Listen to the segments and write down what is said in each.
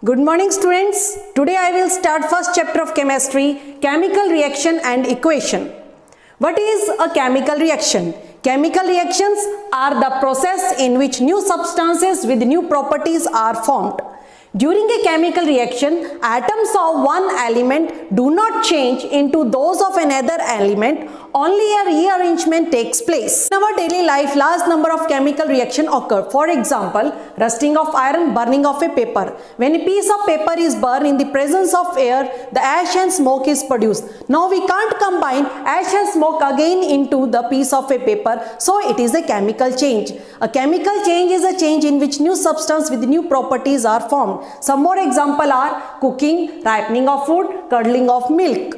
Good morning students. Today I will start first chapter of chemistry, chemical reaction and equation. What is a chemical reaction? Chemical reactions are the process in which new substances with new properties are formed. During a chemical reaction, atoms of one element do not change into those of another element, only a rearrangement takes place. In our daily life, large number of chemical reactions occur. For example, rusting of iron, burning of a paper. When a piece of paper is burned in the presence of air, the ash and smoke is produced. Now we can't combine ash and smoke again into the piece of a paper, so it is a chemical change. A chemical change is a change in which new substance with new properties are formed. Some more examples are cooking, ripening of food, curdling of milk.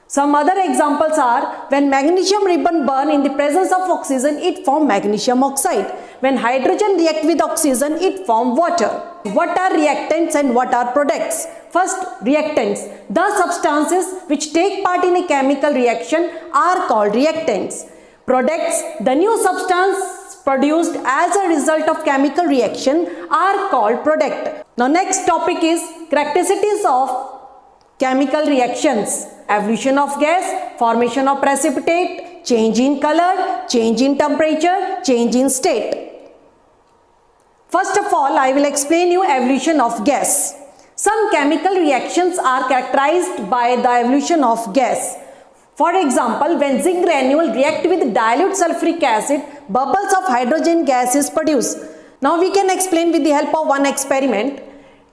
Some other examples are when magnesium ribbon burn in the presence of oxygen, it forms magnesium oxide. When hydrogen react with oxygen, it forms water. What are reactants and what are products? First, reactants. The substances which take part in a chemical reaction are called reactants. Products, the new substance produced as a result of chemical reaction are called product. Now next topic is characteristics of chemical reactions. Evolution of gas, formation of precipitate, change in color, change in temperature, change in state. First of all, I will explain you evolution of gas. Some chemical reactions are characterized by the evolution of gas. For example, when zinc granule react with dilute sulfuric acid, bubbles of hydrogen gas is produced. Now we can explain with the help of one experiment.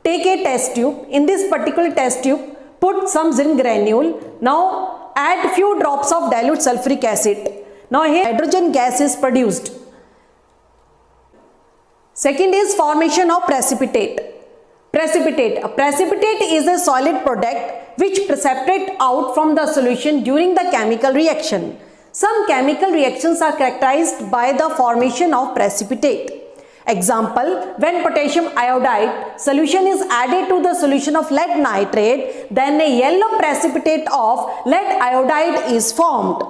Take a test tube. In this particular test tube, put some zinc granule. Now add few drops of dilute sulfuric acid. Now here hydrogen gas is produced. Second is formation of precipitate. Precipitate. A precipitate is a solid product which separates out from the solution during the chemical reaction. Some chemical reactions are characterized by the formation of precipitate. Example, when potassium iodide solution is added to the solution of lead nitrate, then a yellow precipitate of lead iodide is formed.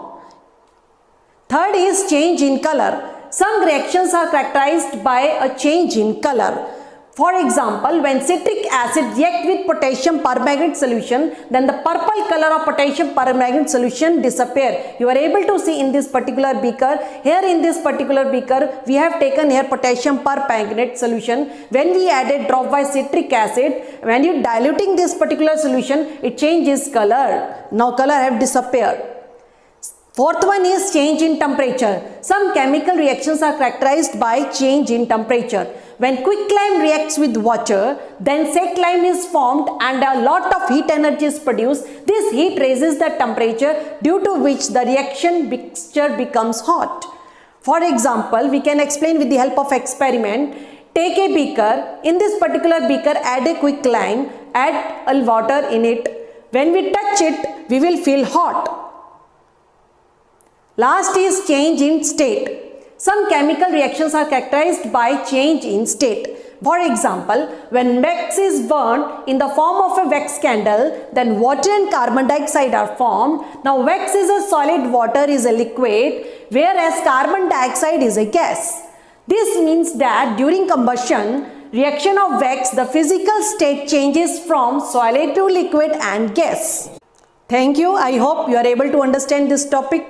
Third is change in color. Some reactions are characterized by a change in color. For example, when citric acid react with potassium permanganate solution, then the purple color of potassium permanganate solution disappear. You are able to see in this particular beaker. Here in this particular beaker, we have taken here potassium permanganate solution. When we added dropwise citric acid, when you diluting this particular solution, it changes color. Now color have disappeared. Fourth one is change in temperature. Some chemical reactions are characterized by change in temperature. When quicklime reacts with water, then seclime is formed and a lot of heat energy is produced. This heat raises the temperature, due to which the reaction mixture becomes hot. For example, we can explain with the help of experiment. Take a beaker. In this particular beaker, add a quicklime, add a water in it. When we touch it, we will feel hot. Last is change in state. Some chemical reactions are characterized by change in state. For example, when wax is burnt in the form of a wax candle, then water and carbon dioxide are formed. Now wax is a solid, water is a liquid, whereas carbon dioxide is a gas. This means that during combustion, reaction of wax, the physical state changes from solid to liquid and gas. Thank you. I hope you are able to understand this topic.